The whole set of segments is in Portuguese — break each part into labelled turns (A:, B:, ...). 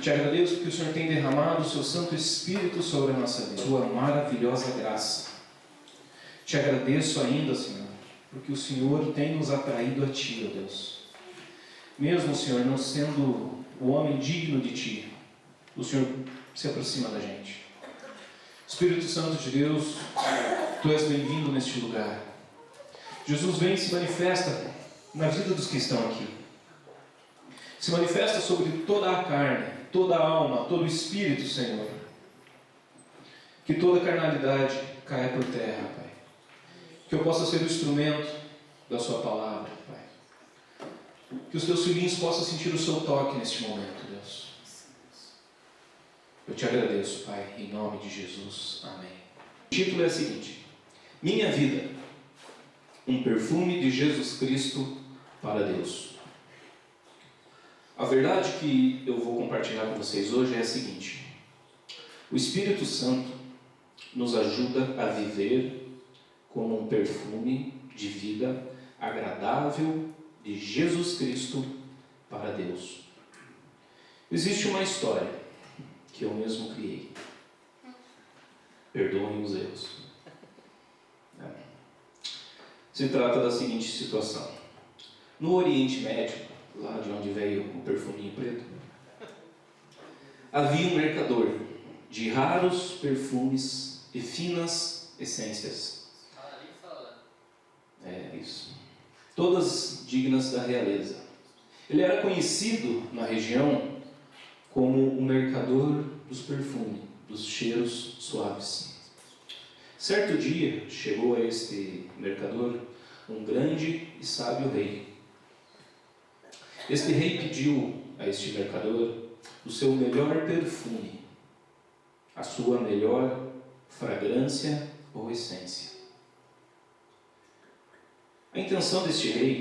A: Te agradeço porque o Senhor tem derramado o seu Santo Espírito sobre a nossa vida, sua maravilhosa graça. Te agradeço ainda, Senhor, porque o Senhor tem nos atraído a Ti, ó Deus. Mesmo, Senhor, não sendo o homem digno de Ti, o Senhor se aproxima da gente. Espírito Santo de Deus, Tu és bem-vindo neste lugar. Jesus vem e se manifesta na vida dos que estão aqui. Se manifesta sobre toda a carne, toda a alma, todo o espírito, Senhor. Que toda carnalidade caia por terra, Pai. Que eu possa ser o instrumento da Sua palavra, Pai. Que os Teus filhinhos possam sentir o Seu toque neste momento, Deus. Eu Te agradeço, Pai, em nome de Jesus. Amém. O título é o seguinte: Minha vida, um perfume de Jesus Cristo para Deus. A verdade que eu vou compartilhar com vocês hoje é a seguinte: o Espírito Santo nos ajuda a viver como um perfume de vida agradável de Jesus Cristo para Deus. Existe uma história que eu mesmo criei. Perdoem os erros. Se trata da seguinte situação: no Oriente Médio, lá de onde veio o perfuminho preto, havia um mercador de raros perfumes e finas essências. Isso. Todas dignas da realeza. Ele era conhecido na região como o mercador dos perfumes, dos cheiros suaves. Certo dia chegou a este mercador um grande e sábio rei. Este rei pediu a este mercador o seu melhor perfume, a sua melhor fragrância ou essência. A intenção deste rei,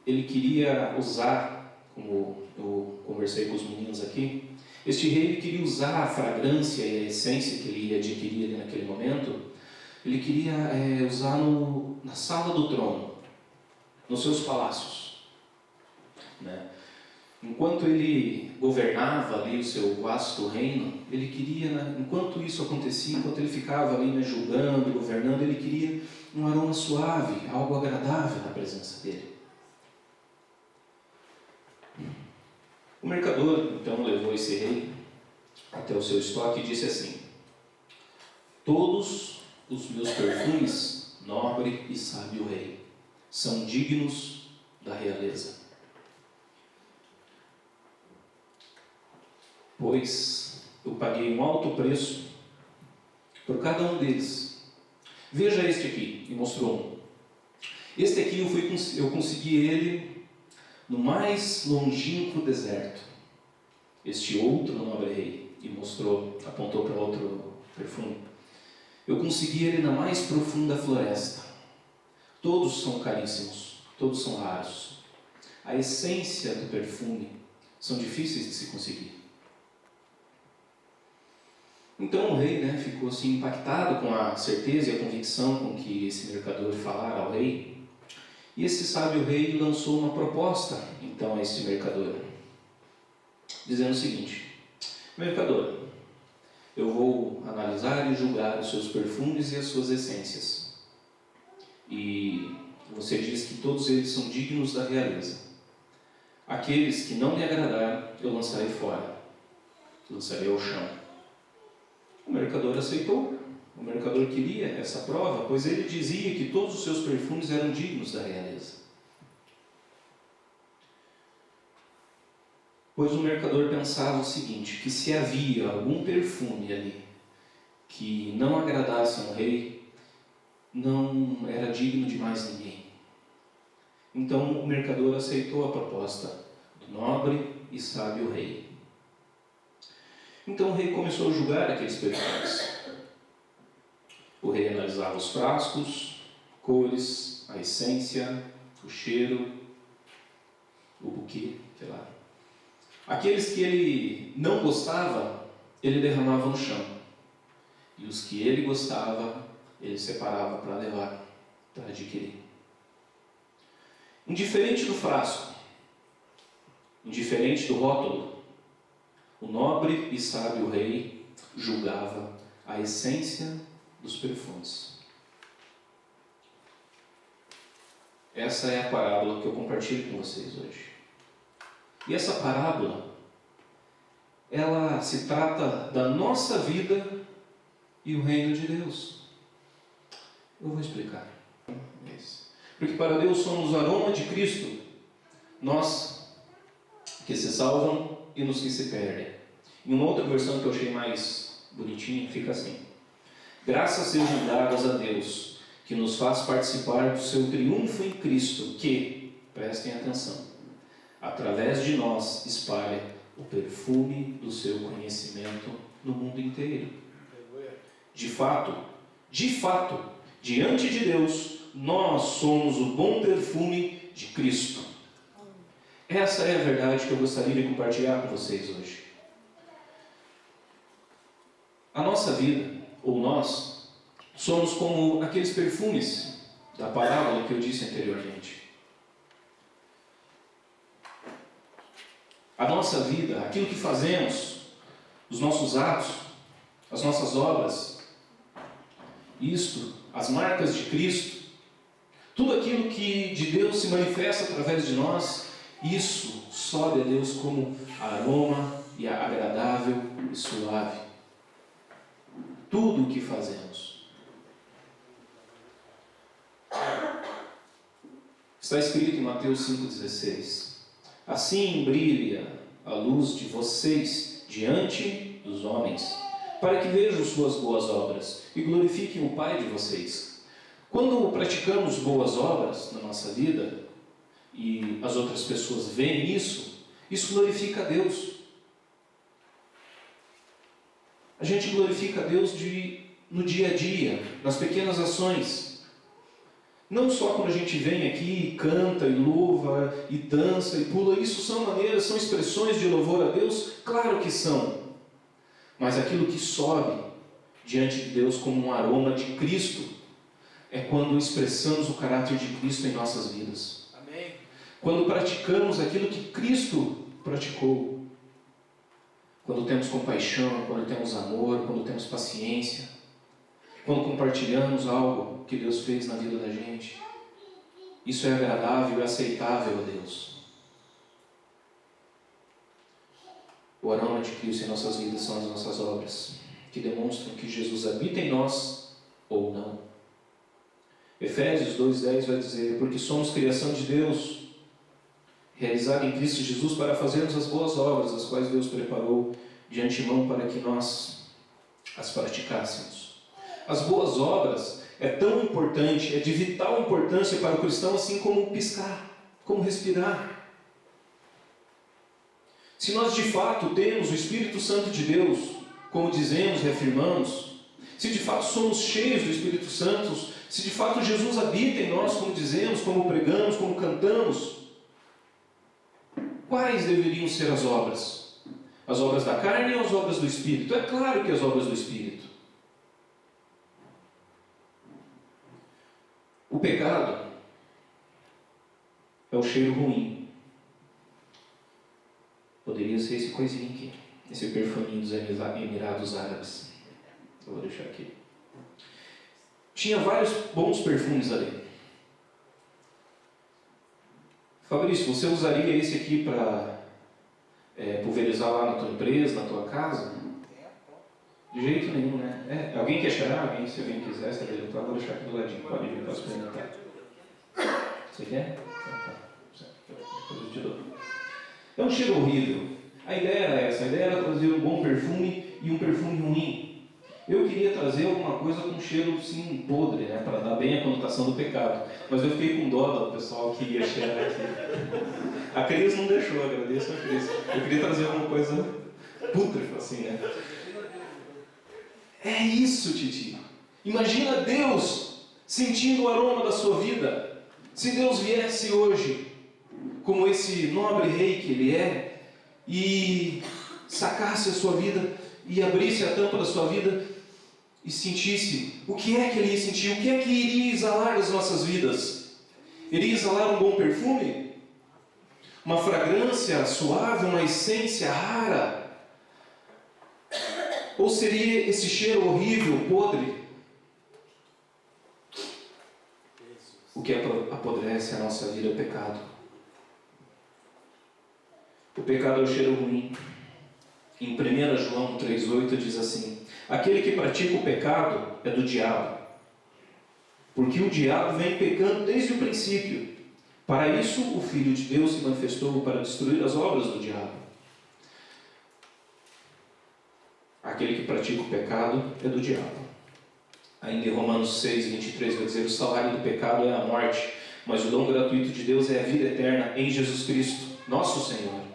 A: ele queria usar, como eu conversei com os meninos aqui, este rei ele queria usar a fragrância e a essência que ele ia adquirir ali naquele momento, ele queria usar na sala do trono, nos seus palácios. Enquanto ele governava ali o seu vasto reino, ele queria, enquanto isso acontecia, enquanto ele ficava ali julgando, governando, ele queria um aroma suave, algo agradável na presença dele. O mercador então levou esse rei até o seu estoque e disse assim: todos os meus perfumes, nobre e sábio rei, são dignos da realeza. Pois eu paguei um alto preço por cada um deles. Veja este aqui, e mostrou um. Este aqui eu consegui ele no mais longínquo deserto. Este outro nobre rei, e mostrou, apontou para outro perfume, eu consegui ele na mais profunda floresta. Todos são caríssimos, todos são raros. A essência do perfume são difíceis de se conseguir. Então o rei ficou assim impactado com a certeza e a convicção com que esse mercador falara ao rei. E esse sábio rei lançou uma proposta então a esse mercador, dizendo o seguinte: mercador, eu vou analisar e julgar os seus perfumes e as suas essências. E você diz que todos eles são dignos da realeza. Aqueles que não me agradar, eu lançarei fora, lançarei ao chão. O mercador aceitou. O mercador queria essa prova, pois ele dizia que todos os seus perfumes eram dignos da realeza. Pois o mercador pensava o seguinte: que se havia algum perfume ali que não agradasse a um rei, não era digno de mais ninguém. Então o mercador aceitou a proposta do nobre e sábio rei. Então o rei começou a julgar aqueles perfumes. O rei analisava os frascos, cores, a essência, o cheiro, o buquê, sei lá. Aqueles que ele não gostava, ele derramava no chão. E os que ele gostava, ele separava para levar, para adquirir. Indiferente do frasco, indiferente do rótulo, O nobre e sábio rei julgava a essência dos perfumes. Essa é a parábola que eu compartilho com vocês hoje. E essa parábola, ela se trata da nossa vida e o reino de Deus. Eu vou explicar. Porque para Deus somos o aroma de Cristo, nós que se salvam e nos que se perdem. Em uma outra versão que eu achei mais bonitinha, fica assim: graças sejam dadas a Deus, que nos faz participar do seu triunfo em Cristo, que, prestem atenção, através de nós espalha o perfume do seu conhecimento no mundo inteiro. De fato, diante de Deus, nós somos o bom perfume de Cristo. Essa é a verdade que eu gostaria de compartilhar com vocês hoje. A nossa vida, ou nós, somos como aqueles perfumes da parábola que eu disse anteriormente. A nossa vida, aquilo que fazemos, os nossos atos, as nossas obras, as marcas de Cristo, tudo aquilo que de Deus se manifesta através de nós, isso sobe a Deus como aroma e agradável e suave. Tudo o que fazemos. Está escrito em Mateus 5,16: assim brilha a luz de vocês diante dos homens, para que vejam suas boas obras e glorifiquem o Pai de vocês. Quando praticamos boas obras na nossa vida e as outras pessoas veem isso glorifica a Deus. A gente glorifica a Deus no dia a dia, nas pequenas ações. Não só quando a gente vem aqui e canta, e louva, e dança, e pula. Isso são maneiras, são expressões de louvor a Deus? Claro que são. Mas aquilo que sobe diante de Deus como um aroma de Cristo é quando expressamos o caráter de Cristo em nossas vidas. Amém. Quando praticamos aquilo que Cristo praticou. Quando temos compaixão, quando temos amor, quando temos paciência. Quando compartilhamos algo que Deus fez na vida da gente. Isso é agradável e aceitável a Deus. O aroma de Cristo em nossas vidas são as nossas obras, que demonstram que Jesus habita em nós ou não. Efésios 2,10 vai dizer: porque somos criação de Deus, realizada em Cristo Jesus, para fazermos as boas obras, as quais Deus preparou de antemão para que nós as praticássemos. As boas obras é tão importante, é de vital importância para o cristão, assim como piscar, como respirar. Se nós de fato temos o Espírito Santo de Deus, como dizemos e afirmamos, se de fato somos cheios do Espírito Santo, se de fato Jesus habita em nós, como dizemos, como pregamos, como cantamos, quais deveriam ser as obras? As obras da carne ou as obras do Espírito? É claro que as obras do Espírito. O pecado é o cheiro ruim. Poderia ser esse coisinho aqui, esse perfuminho dos Emirados Árabes. Eu vou deixar aqui. Tinha vários bons perfumes ali. Fabrício, você usaria esse aqui para pulverizar lá na tua empresa, na tua casa? De jeito nenhum, né? Alguém quer cheirar? Se alguém quiser, se eu vou deixar aqui do ladinho. Pode vir para experimentar. Você quer? Então tá. Depois eu te dou. É um cheiro horrível. A ideia era essa. A ideia era trazer um bom perfume e um perfume ruim. Eu queria trazer alguma coisa com cheiro assim, podre, né? Para dar bem a conotação do pecado. Mas eu fiquei com dó do pessoal que ia cheirar aqui. A Cris não deixou, agradeço a Cris. Eu queria trazer alguma coisa pútrefada assim, né? É isso, Titi. Imagina Deus sentindo o aroma da sua vida. Se Deus viesse hoje, como esse nobre rei que Ele é, e sacasse a sua vida, e abrisse a tampa da sua vida, e sentisse, o que é que Ele ia sentir? O que é que iria exalar das nossas vidas? Iria exalar um bom perfume? Uma fragrância suave, uma essência rara? Ou seria esse cheiro horrível, podre, o que apodrece a nossa vida é o pecado. O pecado é o cheiro ruim. Em 1 João 3,8 diz assim: aquele que pratica o pecado é do diabo, porque o diabo vem pecando desde o princípio. Para isso o Filho de Deus se manifestou, para destruir as obras do diabo. Aquele que pratica o pecado é do diabo. Ainda em Romanos 6,23 vai dizer: o salário do pecado é a morte, mas o dom gratuito de Deus é a vida eterna em Jesus Cristo, nosso Senhor.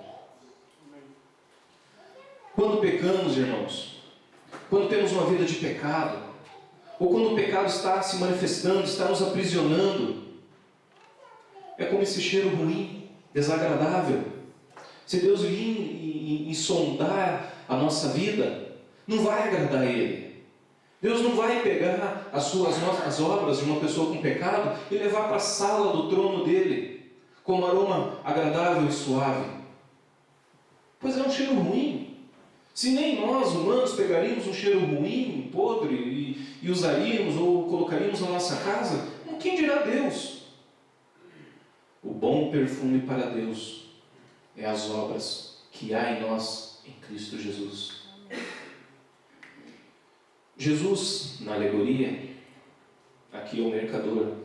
A: Quando pecamos, irmãos, quando temos uma vida de pecado, ou quando o pecado está se manifestando, está nos aprisionando, é como esse cheiro ruim, desagradável. Se Deus vir e sondar a nossa vida, não vai agradar a Ele. Deus não vai pegar as obras de uma pessoa com pecado e levar para a sala do trono dele, com um aroma agradável e suave. Pois é um cheiro ruim. Se nem nós, humanos, pegaríamos um cheiro ruim, podre, e usaríamos ou colocaríamos na nossa casa, quem dirá Deus? O bom perfume para Deus é as obras que há em nós em Cristo Jesus. Jesus, na alegoria, aqui é o mercador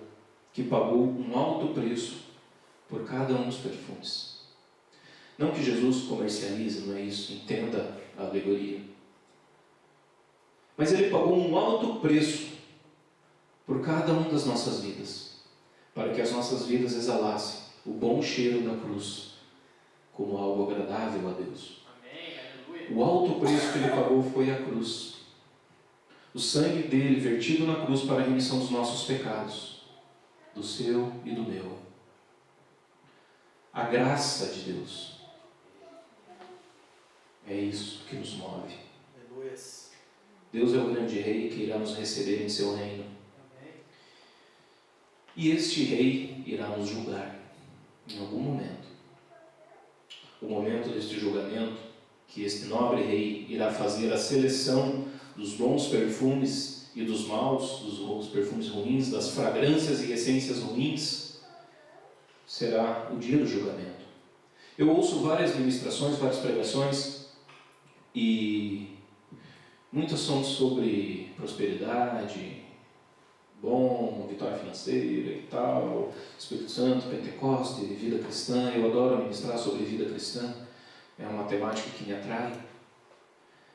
A: que pagou um alto preço por cada um dos perfumes. Não que Jesus comercialize, não é isso, entenda a alegoria. Mas Ele pagou um alto preço por cada uma das nossas vidas, para que as nossas vidas exalassem o bom cheiro da cruz, como algo agradável a Deus.
B: Amém, aleluia.
A: O alto preço que Ele pagou foi a cruz. O sangue dele vertido na cruz para a remissão dos nossos pecados, do seu e do meu. A graça de Deus. É isso que nos move.
B: Aleluia.
A: Deus é o grande rei que irá nos receber em seu reino.
B: Amém.
A: E este rei irá nos julgar em algum momento. O momento deste julgamento, que este nobre rei irá fazer a seleção dos bons perfumes e dos maus, dos perfumes ruins, das fragrâncias e essências ruins, será o dia do julgamento. Eu ouço várias ministrações, várias pregações, e muitas são sobre prosperidade, bom, vitória financeira e tal, Espírito Santo, Pentecoste, vida cristã. Eu adoro ministrar sobre vida cristã, é uma temática que me atrai.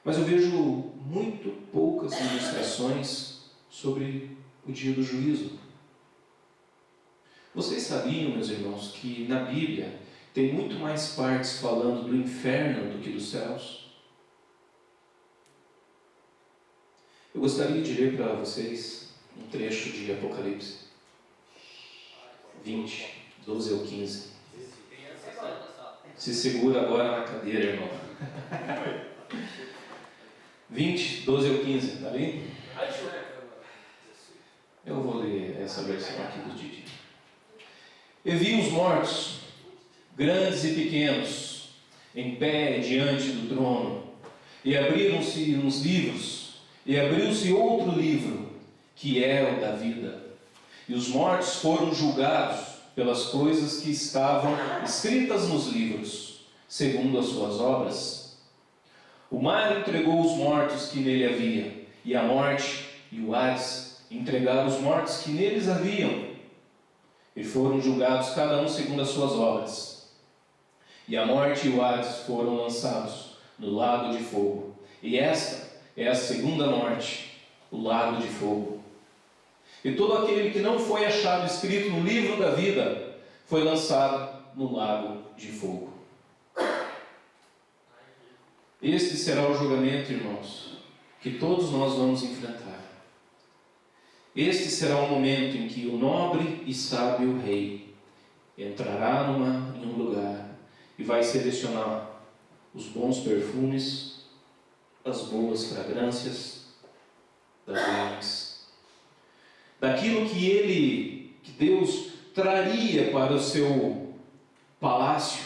A: Mas eu vejo muito poucas ministrações sobre o dia do juízo. Vocês sabiam, meus irmãos, que na Bíblia tem muito mais partes falando do inferno do que dos céus? Eu gostaria de ler para vocês um trecho de Apocalipse 20, 12 ao 15. Se segura agora na cadeira, irmão. 20, 12 ao 15, está ali? Eu vou ler essa versão aqui do Didi. E vi os mortos, grandes e pequenos, em pé diante do trono, e abriram-se uns livros, e abriu-se outro livro, que é o da vida. E os mortos foram julgados pelas coisas que estavam escritas nos livros, segundo as suas obras. O mar entregou os mortos que nele havia, e a morte e o Hades entregaram os mortos que neles haviam, e foram julgados cada um segundo as suas obras. E a morte e o Hades foram lançados no lago de fogo. E esta é a segunda morte, o lago de fogo. E todo aquele que não foi achado escrito no livro da vida foi lançado no lago de fogo. Este será o julgamento, irmãos, que todos nós vamos enfrentar. Este será o momento em que o nobre e sábio rei entrará em um lugar e vai selecionar os bons perfumes, as boas fragrâncias, das ruins, daquilo que Deus traria para o seu palácio,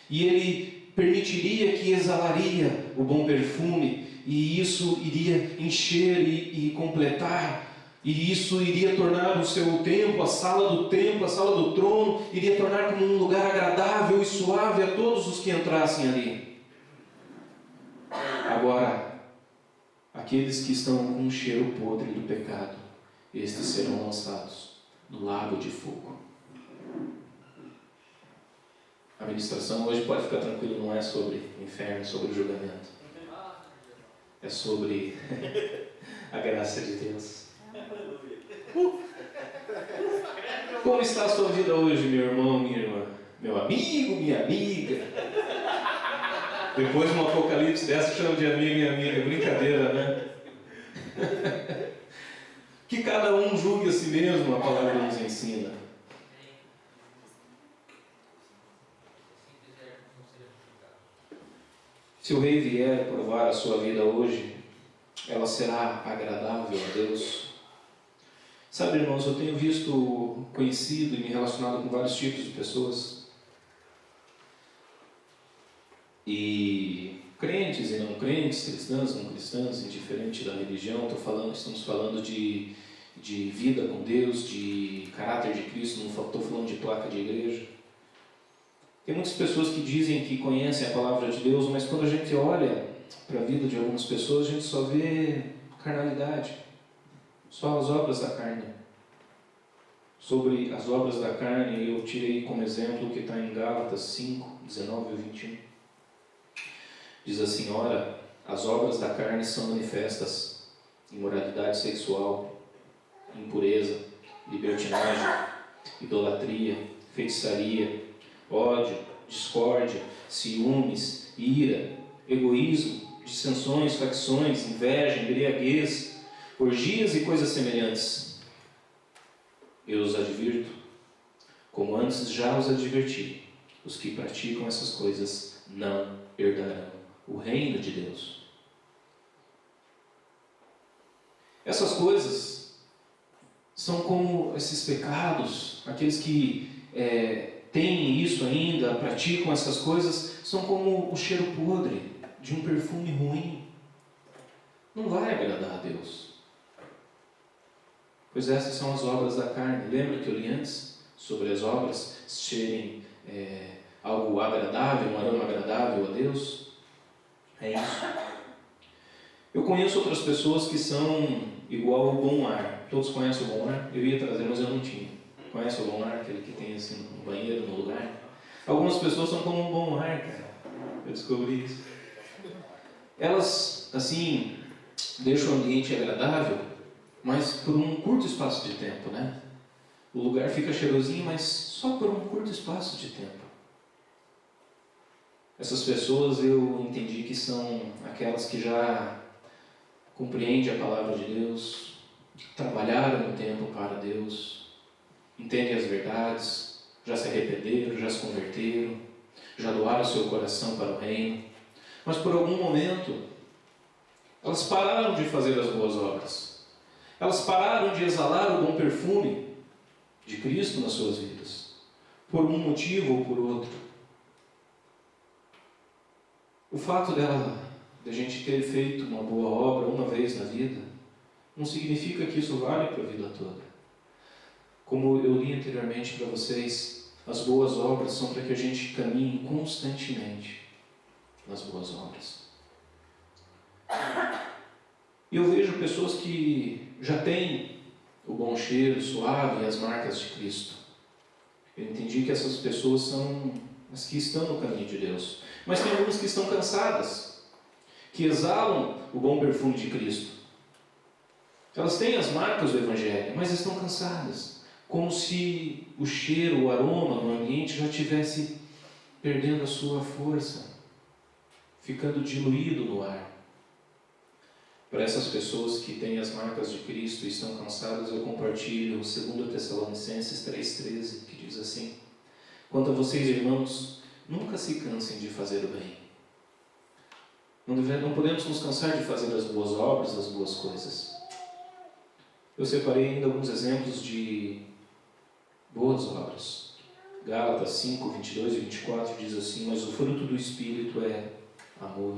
A: e Ele permitiria que exalaria o bom perfume e isso iria encher e completar, e isso iria tornar o seu templo, a sala do trono, iria tornar como um lugar agradável e suave a todos os que entrassem ali. Agora, aqueles que estão com um cheiro podre do pecado, estes serão lançados no lago de fogo. A ministração hoje, pode ficar tranquilo, não é sobre o inferno, é sobre o julgamento. É sobre a graça de Deus. Como está a sua vida hoje, meu irmão, minha irmã? Meu amigo, minha amiga? Depois de um apocalipse dessa, chama de amigo e amiga. Brincadeira, né? Que cada um julgue a si mesmo, a palavra nos ensina. Se o rei vier provar a sua vida hoje, ela será agradável a Deus. Sabe, irmãos, eu tenho visto, conhecido e me relacionado com vários tipos de pessoas. E crentes e não crentes, cristãs, não cristãs, indiferente da religião, estamos falando de vida com Deus, de caráter de Cristo, não estou falando de placa de igreja. Tem muitas pessoas que dizem que conhecem a palavra de Deus, mas quando a gente olha para a vida de algumas pessoas, a gente só vê carnalidade, só as obras da carne. Sobre as obras da carne, eu tirei como exemplo o que está em Gálatas 5, 19 e 21. Diz assim: ora, as obras da carne são manifestas: imoralidade sexual, impureza, libertinagem, idolatria, feitiçaria, ódio, discórdia, ciúmes, ira, egoísmo, dissensões, facções, inveja, embriaguez, orgias e coisas semelhantes. Eu os advirto, como antes já os adverti, os que praticam essas coisas não herdarão o reino de Deus. Essas coisas são como esses pecados, aqueles que têm isso ainda, praticam essas coisas, são como o cheiro podre de um perfume ruim. Não vai agradar a Deus. Pois essas são as obras da carne. Lembra que eu li antes sobre as obras serem algo agradável, um aroma agradável a Deus? É isso. Eu conheço outras pessoas que são igual ao bom ar. Todos conhecem o bom ar? Eu ia trazer, mas eu não tinha. Conhece o bom ar? Aquele que tem assim um banheiro no lugar? Algumas pessoas são como um bom ar, cara. Eu descobri isso. Elas, assim, deixam o ambiente agradável, mas por um curto espaço de tempo, né? O lugar fica cheirosinho, mas só por um curto espaço de tempo. Essas pessoas eu entendi que são aquelas que já compreendem a palavra de Deus, trabalharam um tempo para Deus, entendem as verdades, já se arrependeram, já se converteram, já doaram seu coração para o reino, mas por algum momento elas pararam de fazer as boas obras. Elas pararam de exalar o bom perfume de Cristo nas suas vidas, por um motivo ou por outro. O fato de a gente ter feito uma boa obra uma vez na vida, não significa que isso vale para a vida toda. Como eu li anteriormente para vocês, as boas obras são para que a gente caminhe constantemente nas boas obras. E eu vejo pessoas que já têm o bom cheiro suave e as marcas de Cristo. Eu entendi que essas pessoas são as que estão no caminho de Deus. Mas tem algumas que estão cansadas, que exalam o bom perfume de Cristo. Elas têm as marcas do Evangelho, mas estão cansadas. Como se o cheiro, o aroma no ambiente já estivesse perdendo a sua força, ficando diluído no ar. Para essas pessoas que têm as marcas de Cristo e estão cansadas, eu compartilho 2 Tessalonicenses 3,13, que diz assim: quanto a vocês, irmãos, nunca se cansem de fazer o bem. Não podemos nos cansar de fazer as boas obras, as boas coisas. Eu separei ainda alguns exemplos de boas obras. Gálatas 5, 22 e 24 diz assim: mas o fruto do Espírito é amor,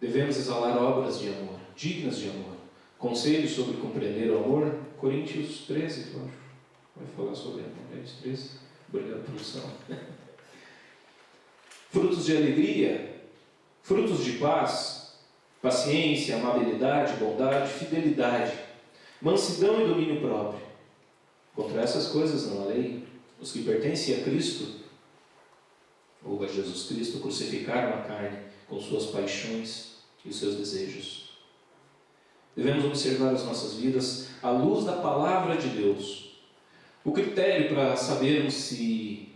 A: Devemos exalar obras de amor, dignas de amor. Conselhos sobre compreender o amor, Coríntios 13, eu acho. Vai falar sobre amor, Coríntios 13. Obrigado, produção. Frutos de alegria, frutos de paz, paciência, amabilidade, bondade, fidelidade, mansidão e domínio próprio. Contra essas coisas não há lei. Os que pertencem a Cristo, ou a Jesus Cristo, crucificaram a carne com suas paixões e os seus desejos. Devemos observar as nossas vidas à luz da palavra de Deus. O critério para sabermos se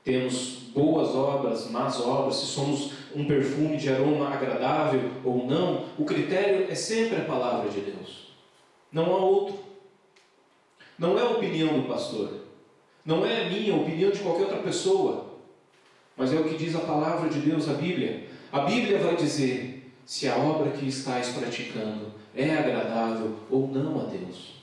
A: temos boas obras, más obras, se somos um perfume de aroma agradável ou não, o critério é sempre a palavra de Deus. Não há outro. Não é a opinião do pastor. Não é a minha opinião de qualquer outra pessoa. Mas é o que diz a palavra de Deus, a Bíblia. A Bíblia vai dizer se a obra que estáis praticando é agradável ou não a Deus.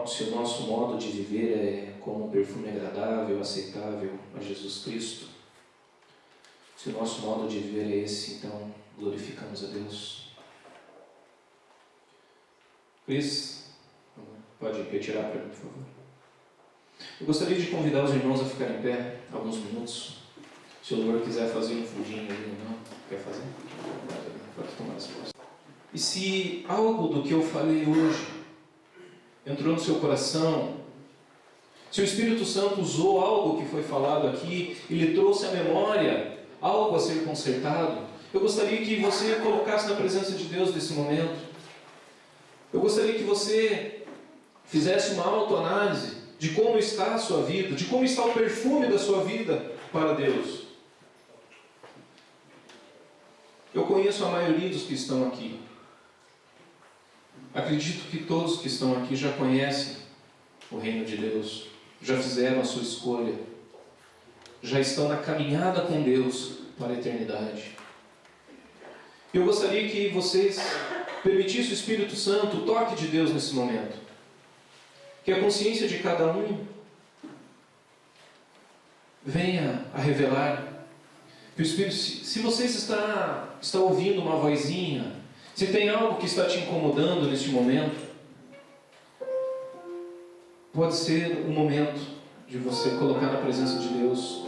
A: Se o nosso modo de viver é como um perfume agradável, aceitável a Jesus Cristo, se o nosso modo de viver é esse, então glorificamos a Deus. Cris, pode retirar para mim, por favor. Eu gostaria de convidar os irmãos a ficarem em pé alguns minutos. Se o Louvor quiser fazer um fundinho ali ou não, quer fazer? Pode tomar as postas. E se algo do que eu falei hoje entrou no seu coração, se o Espírito Santo usou algo que foi falado aqui e lhe trouxe à memória algo a ser consertado, eu gostaria que você colocasse na presença de Deus nesse momento. Eu gostaria que você fizesse uma autoanálise de como está a sua vida, de como está o perfume da sua vida para Deus. Eu conheço a maioria dos que estão aqui. Acredito que todos que estão aqui já conhecem o reino de Deus, já fizeram a sua escolha, já estão na caminhada com Deus para a eternidade. Eu gostaria que vocês permitissem o Espírito Santo, o toque de Deus nesse momento. Que a consciência de cada um venha a revelar que o Espírito, se você está ouvindo uma vozinha, se tem algo que está te incomodando neste momento, pode ser o momento de você colocar na presença de Deus.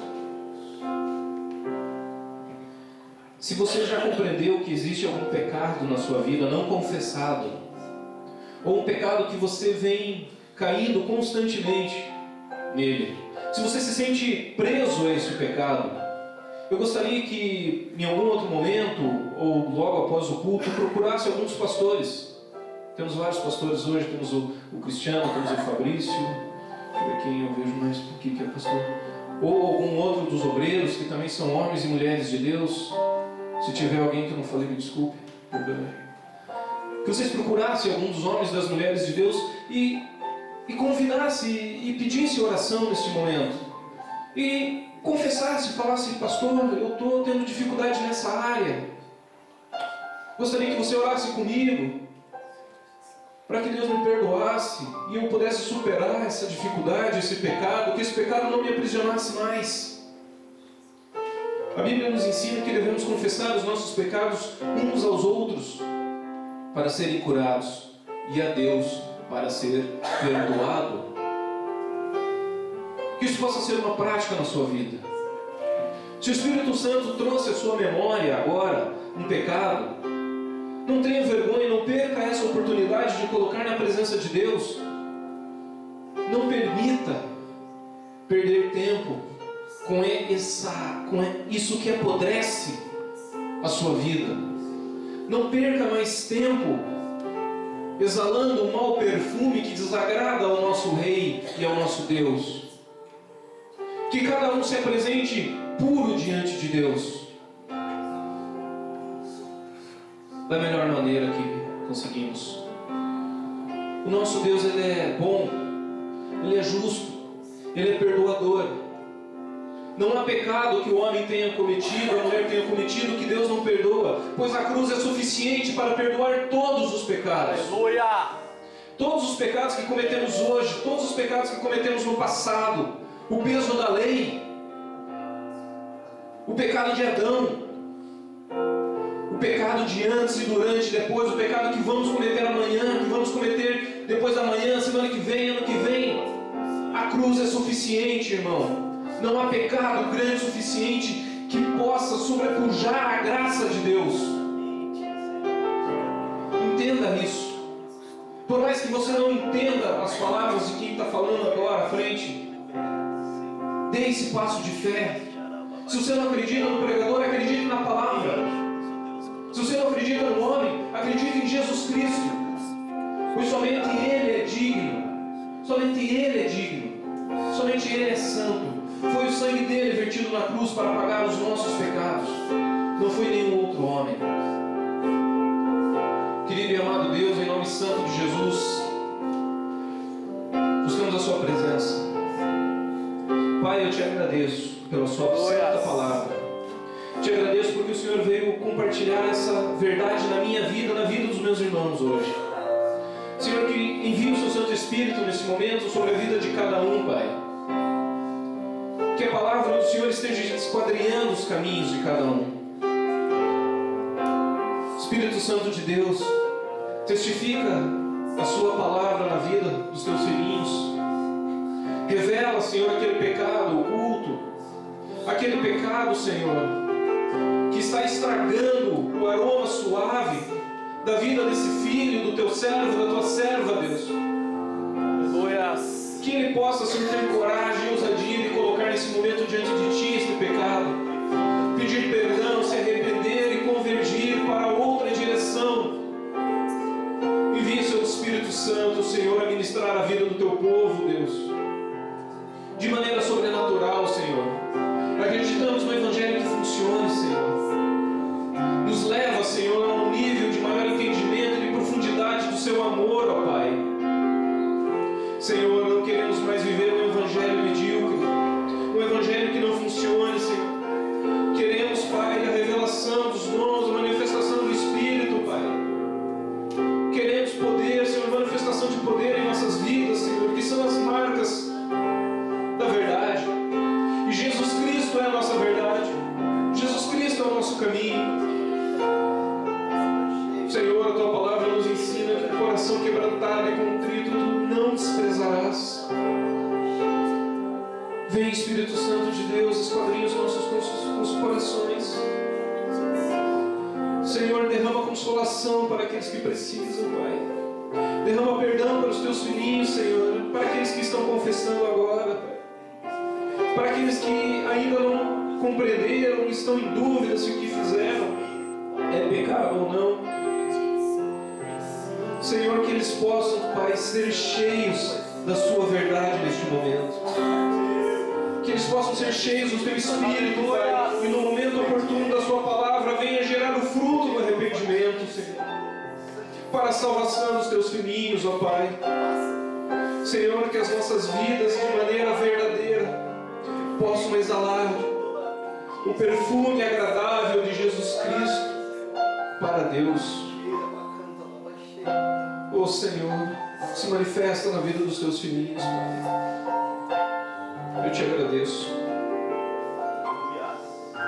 A: Se você já compreendeu que existe algum pecado na sua vida não confessado, ou um pecado que você vem caindo constantemente nele, se você se sente preso a esse pecado, eu gostaria que em algum outro momento, ou logo após o culto, procurasse alguns pastores. Temos vários pastores hoje, temos o Cristiano, temos o Fabrício, deixa eu ver quem eu vejo mais aqui que é pastor, ou algum outro dos obreiros, que também são homens e mulheres de Deus. Se tiver alguém que eu não falei, me desculpe, perdão. Que vocês procurassem algum dos homens e das mulheres de Deus e convidassem e pedissem oração neste momento. E confessasse, falasse: pastor, eu estou tendo dificuldade nessa área. Gostaria que você orasse comigo, para que Deus me perdoasse e eu pudesse superar essa dificuldade, esse pecado, que esse pecado não me aprisionasse mais. A Bíblia nos ensina que devemos confessar os nossos pecados uns aos outros para serem curados e a Deus para ser perdoado. Que isso possa ser uma prática na sua vida. Se o Espírito Santo trouxe à sua memória agora um pecado, não tenha vergonha, não perca essa oportunidade de colocar na presença de Deus. Não permita perder tempo com isso que apodrece a sua vida. Não perca mais tempo exalando um mau perfume que desagrada ao nosso Rei e ao nosso Deus. Que cada um se apresente puro diante de Deus, da melhor maneira que conseguimos. O nosso Deus, Ele é bom, Ele é justo, Ele é perdoador. Não há pecado que o homem tenha cometido, a mulher tenha cometido, que Deus não perdoa, pois a cruz é suficiente para perdoar todos os pecados.
B: Aleluia!
A: Todos os pecados que cometemos hoje, todos os pecados que cometemos no passado, o peso da lei O pecado de Adão, o pecado de antes e durante e depois, o pecado que vamos cometer amanhã, que vamos cometer depois da manhã, semana que vem, ano que vem. A cruz é suficiente, irmão. Não há pecado grande o suficiente que possa sobrepujar a graça de Deus. Entenda isso. Por mais que você não entenda as palavras de quem está falando agora à frente, dê esse passo de fé. Se você não acredita no pregador, acredite na palavra. Se você não acredita no homem, acredite em Jesus Cristo. Pois somente Ele é digno. Somente Ele é digno. Somente Ele é santo. Foi o sangue dele vertido na cruz para pagar os nossos pecados. Não foi nenhum outro homem. Querido e amado Deus, em nome santo de Jesus, buscamos a sua presença. Pai, eu te agradeço pela sua santa palavra. Te agradeço porque o Senhor veio compartilhar essa verdade na minha vida, na vida dos meus irmãos hoje. Senhor, que envie o seu Santo Espírito nesse momento sobre a vida de cada um, Pai. Que a palavra do Senhor esteja esquadrinhando os caminhos de cada um. Espírito Santo de Deus, testifica a sua palavra na vida dos teus filhinhos. Revela, Senhor, aquele pecado oculto, aquele pecado, Senhor, que está estragando o aroma suave da vida desse filho, do teu servo, da tua serva, Deus. Que ele possa, Senhor, ter coragem e ousadia de colocar nesse momento diante de Ti este pecado, pedir perdão, se arrepender e convergir para outra direção. Envie seu Espírito Santo, Senhor, a ministrar a vida do Teu povo, Deus, de maneira sobrenatural, Senhor. Acreditamos no Evangelho que funcione, Senhor. Nos leva, Senhor, a um nível de maior entendimento e de profundidade do Seu amor, ó Pai. Senhor, não queremos mais viver um Evangelho medíocre, um Evangelho que não funcione, Senhor. Queremos, Pai, a revelação dos dons, a manifestação do Espírito, Pai. Queremos poder, Senhor, manifestação de poder em nossas vidas, Senhor, que são as marcas da verdade. E Jesus Cristo é a nossa verdade. Jesus Cristo é o nosso caminho. Senhor, a Tua palavra nos ensina que o coração quebrantado e contrito Tu não desprezarás. Vem, Espírito Santo de Deus, esquadrinha os nossos corações. Senhor, derrama consolação para aqueles que precisam, Pai. Derrama perdão para os Teus filhinhos, Senhor, para aqueles que estão confessando agora, Pai. Para aqueles que ainda não compreenderam, estão em dúvida se o que fizeram é pecado ou não. Senhor, que eles possam, Pai, ser cheios da Sua verdade neste momento. Que eles possam ser cheios do Teu Espírito, Pai, e no momento oportuno da Sua palavra venha gerar o fruto do arrependimento, Senhor, para a salvação dos Teus filhinhos, ó Pai. Senhor, que as nossas vidas, de maneira verdadeira, possam exalar o perfume agradável de Jesus Cristo para Deus. Ó Senhor, se manifesta na vida dos Teus filhinhos, Pai. Eu te agradeço.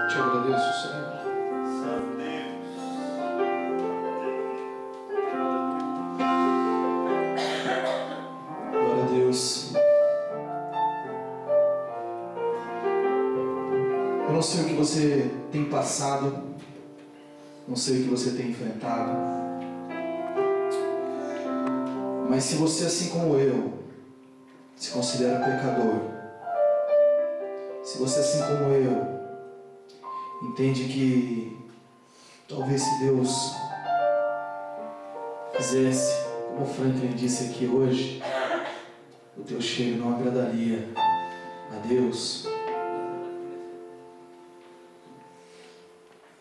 A: Te agradeço, Senhor. Glória a Deus. Eu não sei o que você tem passado, não sei o que você tem enfrentado, mas se você, assim como eu, se considera pecador, se você, assim como eu, entende que talvez se Deus fizesse, como o Franklin disse aqui hoje, o teu cheiro não agradaria a Deus.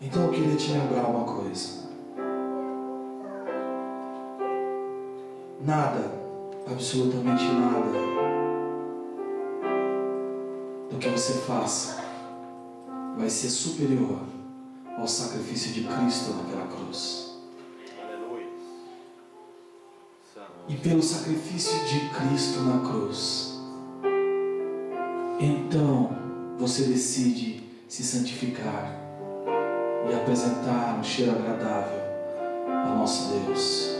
A: Então eu queria te lembrar uma coisa. Nada, absolutamente nada, do que você faça vai ser superior ao sacrifício de Cristo naquela cruz.
B: Aleluia.
A: E pelo sacrifício de Cristo na cruz, então você decide
B: se santificar e apresentar um cheiro agradável ao nosso Deus.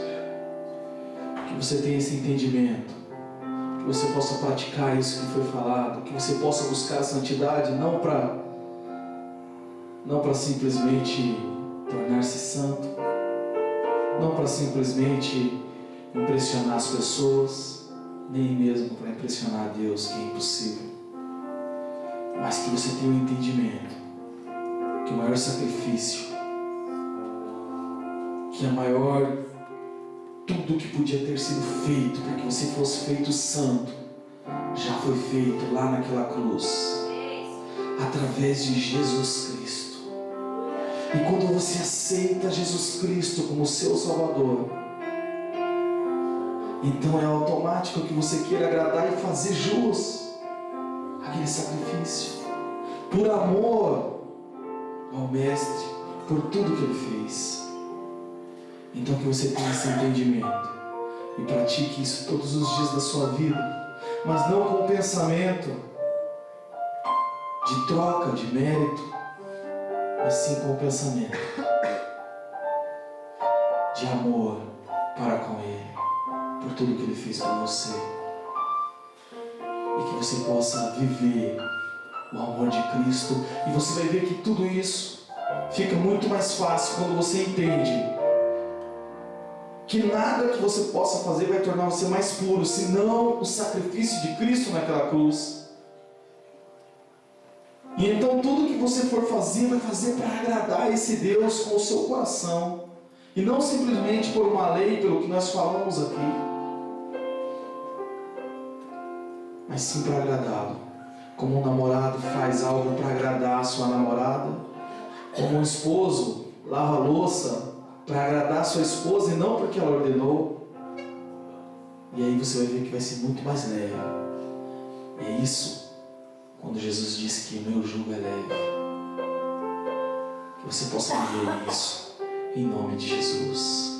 B: Que você tenha esse entendimento, que você possa praticar isso que foi falado, que você possa buscar a santidade não para simplesmente tornar-se santo, não para simplesmente impressionar as pessoas, nem mesmo para impressionar a Deus, que é impossível, mas que você tenha um entendimento que o maior sacrifício, que a maior, tudo que podia ter sido feito para que você fosse feito santo, já foi feito lá naquela cruz, através de Jesus Cristo. E quando você aceita Jesus Cristo como seu Salvador, então é automático que você queira agradar e fazer jus àquele sacrifício, por amor ao Mestre, por tudo que Ele fez. Então que você tenha esse entendimento e pratique isso todos os dias da sua vida, mas não com o pensamento de troca, de mérito, mas sim com o pensamento de amor para com Ele, por tudo que Ele fez por você, e que você possa viver o amor de Cristo. E você vai ver que tudo isso fica muito mais fácil quando você entende que nada que você possa fazer vai tornar você mais puro, senão o sacrifício de Cristo naquela cruz. E então tudo que você for fazer, vai fazer para agradar esse Deus com o seu coração, e não simplesmente por uma lei, pelo que nós falamos aqui, mas sim para agradá-lo, como um namorado faz algo para agradar a sua namorada, como um esposo lava a louça para agradar a sua esposa e não porque ela ordenou. E aí você vai ver que vai ser muito mais leve. É isso, quando Jesus disse que o meu jugo é leve, que você possa viver isso em nome de Jesus.